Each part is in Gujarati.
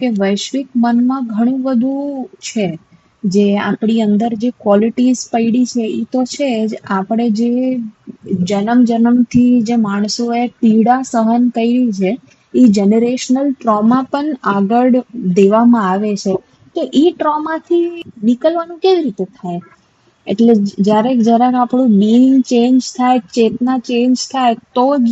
કે વૈશ્વિક મનમાં ઘણું બધું છે, જે આપણી અંદર જે ક્વોલિટીઝ પડી છે એ તો છે જ. આપણે જે જન્મથી જે માણસોએ પીડા સહન કરી છે, એ જનરેશનલ ટ્રોમા પણ આગળ દેવામાં આવે છે. તો એ ટ્રોમાથી નીકળવાનું કેવી રીતે થાય? એટલે જરાક આપણું બીઇંગ ચેન્જ થાય, ચેતના ચેન્જ થાય તો જ.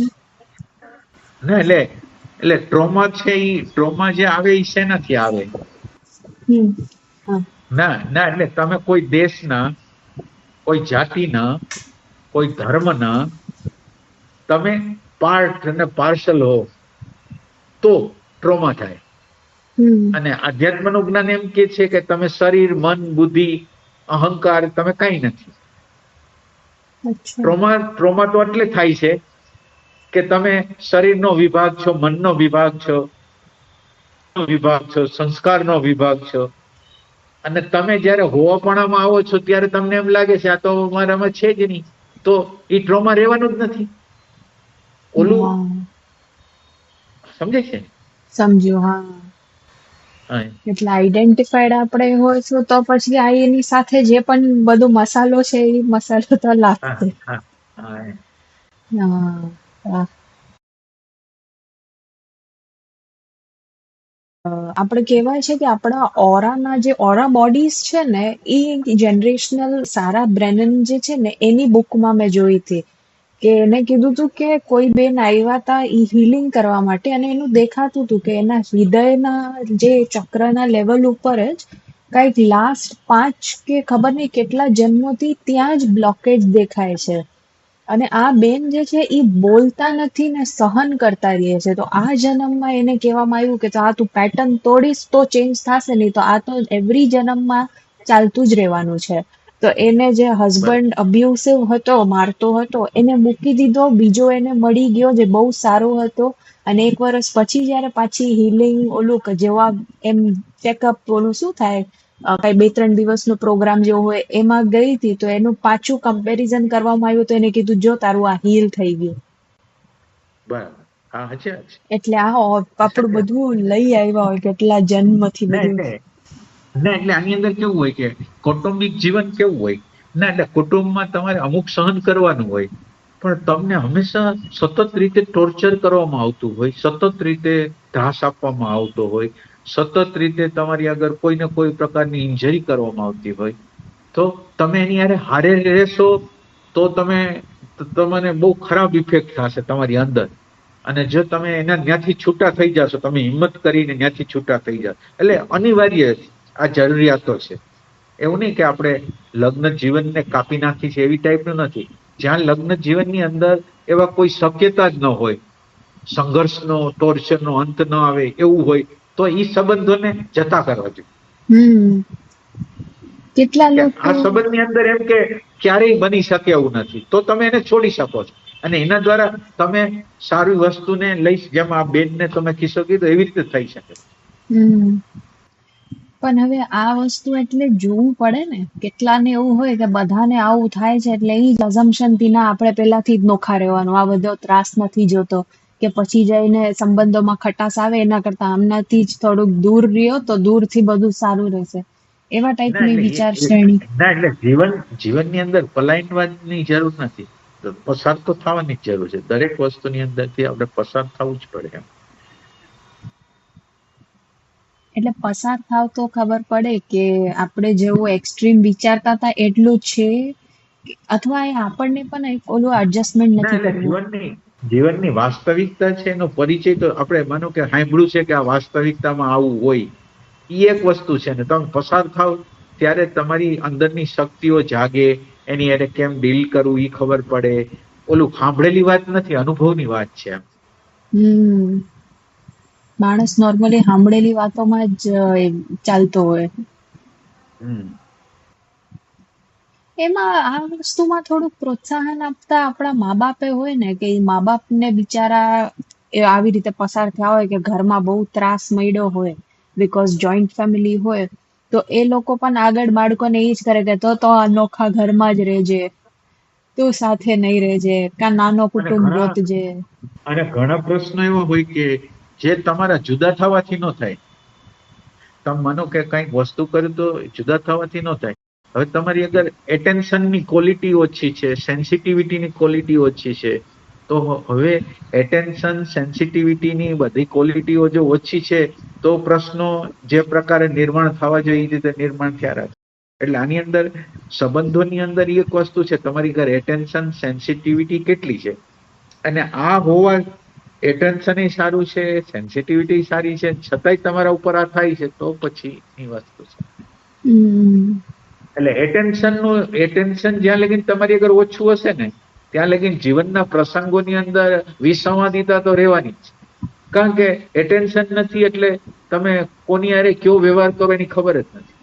ના એટલે ટ્રોમા છે, એ ટ્રોમા જે આવે એ શેનાથી આવે? હા. ના એટલે તમે કોઈ દેશના, કોઈ જાતિના, કોઈ ધર્મના તમે પાર્ટ અને પાર્સલ હો તો ટ્રોમા થાય. અને આધ્યાત્મનું જ્ઞાન એમ કે છે કે તમે શરીર, મન, બુદ્ધિ, અહંકાર તમે કઈ નથી. અચ્છા. ટ્રોમા તો એટલે થાય છે કે તમે શરીરનો વિભાગ છો, મનનો વિભાગ છો, વિભાગ છો, સંસ્કારનો વિભાગ છો, અને તમે જયારે હોવાપણામાં આવો છો ત્યારે તમને એમ લાગે છે આ તો મારામાં છે જ નહીં, તો એ ટ્રોમા રહેવાનું જ નથી. ઓલું હા, સમજે છે? સમજ્યું. હા, હા એટલે આઈડેન્ટિફાઈડ આપણે હોઈશું તો પછી આ એની સાથે જે પણ બધો મસાલો છે એ મસાલો તો હા લાગશે. હા હા હા. આપણે કહેવાય છે કે આપણા ઓરાના જે ઓરા બોડીઝ છે ને, એ જનરેશનલ સારા બ્રેનન જે છે ને એની બુકમાં મેં જોઈ હતી કે એને કીધું હતું કે કોઈ બેન આવ્યા હતા એ હીલિંગ કરવા માટે, અને એનું દેખાતું હતું કે એના હૃદયના જે ચક્રના લેવલ ઉપર જ કંઈક લાસ્ટ 5 કે ખબર નહીં કેટલા જન્મોથી ત્યાં જ બ્લોકેજ દેખાય છે. અને આ બેન જે છે એ બોલતા નથી ને સહન કરતા રહે છે. તો આ જન્મમાં એને કહેવામાં આવ્યું કે આ તું પેટર્ન તોડીશ તો ચેન્જ થશે, નહીં તો આ તો એવરી જન્મમાં ચાલતું જ રહેવાનું છે. તો એને જે બરાબર. હસબન્ડ અબ્યુસિવ હતો, મારતો હતો, એને મૂકી દીધો, બીજો એને મળી ગયો જે બહુ સારો હતો. અને 1 વર્ષ પછી જયારે પાછી હીલિંગ ઓલું જેવા એમ ચેકઅપ ઓલું શું થાય, કઈ 2-3 દિવસનો પ્રોગ્રામ જેવો હોય એમાં ગઈ હતી, તો એનું પાછું કમ્પેરિઝન કરવામાં આવ્યું, તો એને કીધું જો તારું આ હીલ થઈ ગયું. બરાબર. હા સાચી વાત છે. એટલે આ આપણું સાચી વાત. બધું લઈ આવ્યા હોય કેટલા જન્મથી ના બધું. એટલે એટલે આની અંદર કેવું હોય કે કૌટુંબિક જીવન કેવું હોય, ના એટલે કુટુંબમાં તમારે અમુક સહન કરવાનું હોય, પણ તમને હંમેશા સતત રીતે ટોર્ચર કરવામાં આવતું હોય, સતત રીતે ત્રાસ આપવામાં આવતો હોય, સતત રીતે તમારી આગળ કોઈ ને કોઈ પ્રકારની ઇન્જરી કરવામાં આવતી હોય, તો તમે એની હારે રહેશો તો તમને બહુ ખરાબ ઇફેક્ટ થશે તમારી અંદર. અને જો તમે એના ત્યાંથી છૂટા થઈ જશો, તમે હિંમત કરીને ત્યાંથી છૂટા થઈ જાવ, એટલે અનિવાર્ય આ જરૂરિયાતો છે. એવું નહીં કે આપણે લગ્ન જીવનને કાપી નાખી છે એવી ટાઈપનું નથી. જ્યાં લગ્ન જીવનની અંદર એવા કોઈ શક્યતા જ ન હોય, સંઘર્ષનો, ટોર્ચરનો અંત ન આવે એવું હોય, તો એ સંબંધોને જતા કરવા જોઈએ. હમ કેટલા કે લોકો. આ સંબંધની અંદર એમ કે ક્યારેય બની શકે એવું નથી, તો તમે એને છોડી શકો છો. અને એના દ્વારા તમે સારી વસ્તુને લઈ, જેમ આ બેનને તમે કિસ્સો કીધો એવી રીતે થઈ શકે. હમ પણ હવે આ વસ્તુ એટલે જોવું પડે ને. કેટલાને એવું હોય કે બધાને આવું થાય છે એટલે એ જ અઝમ્પશન થી ના આપણે પેલાથી જ નોખા રહેવાનું, આ બધો ત્રાસ નથી જોતો, કે પછી જઈને સંબંધોમાં ખટાશ આવે એના કરતા આમનાથી જ થોડુંક દૂર રહ્યો તો દૂરથી બધું સારું રહેશે, એવા ના ટાઈપની એટલે વિચાર શ્રેણી. ના એટલે જીવનની અંદર પલાયનવાની જરૂર નથી, પસાર તો થવાની જ જરૂર છે. દરેક વસ્તુની અંદરથી આપણે પસાર થવું જ પડે એમ. એટલે પસાર થાવ તો ખબર પડે કે આપણે જેવું એક્સ્ટ્રીમ વિચારતા હતા એટલું જ છે, અથવા એ આપણને પણ એક ઓલું એડજસ્ટમેન્ટ ના નથી એટલે કરવું. જીવનની વાસ્તવિકતા છે એનો પરિચય તો આપણે માનો કે સાંભળ્યું છે કે આ વાસ્તવિકતામાં આવું હોય, એ એક વસ્તુ છે. ને તમે પસાર થાવ ત્યારે તમારી અંદરની શક્તિઓ જાગે, એની એને કેમ ડીલ કરવું એ ખબર પડે. ઓલું સાંભળેલી વાત નથી, અનુભવની વાત છે એમ. હમ માણસ નોર્મલી સાંભળેલી વાતોમાં જ ચાલતો હોય. હમ એમાં આ વસ્તુમાં થોડુંક પ્રોત્સાહન આપતા આપણા મા બાપે હોય ને, કે મા બાપને બિચારા આવી રીતે પસાર થયા હોય કે ઘરમાં બહુ ત્રાસ મળ્યો હોય, બીકોઝ જોઈન્ટ ફેમિલી હોય, તો એ લોકો પણ આગળ બાળકોને એ જ કરે કે તો અનોખા ઘરમાં જ રહેજે, તું સાથે નહીં રહેજે, કા નાનો અને કુટુંબ ગોતજે. ઘણા પ્રશ્નો એવા હોય કે જે તમારા જુદા થવાથી ન થાય, તમે માનો કે કંઈક વસ્તુ કર્યું તો જુદા થવાથી ન થાય. હવે તમારી અગર એટેન્શનની ક્વોલિટી ઓછી છે, સેન્સિટિવિટીની ક્વોલિટી ઓછી છે, તો હવે એટેન્શન સેન્સિટિવિટીની બધી ક્વોલિટીઓ જો ઓછી છે તો પ્રશ્નો જે પ્રકારે નિર્માણ થવા જોઈએ એ રીતે નિર્માણ થયા રાખે. એટલે આની અંદર સંબંધોની અંદર એક વસ્તુ છે, તમારી ઘર એટેન્શન સેન્સિટિવિટી કેટલી છે, અને આ હોવા એટેન્શન સારું છે, સેન્સિટિવિટી સારી છે, છતાંય તમારા ઉપર આ થાય છે, તો પછી ની વસ્તુ છે. એટલે એટેન્શન જ્યાં લગીન તમારી અગર ઓછું હશે ને ત્યાં લગીન જીવનના પ્રસંગોની અંદર વિસંવાદિતા તો રહેવાની જ. કારણ કે એટેન્શન નથી એટલે તમે કોની હારે કયો વ્યવહાર કરો એની ખબર જ નથી.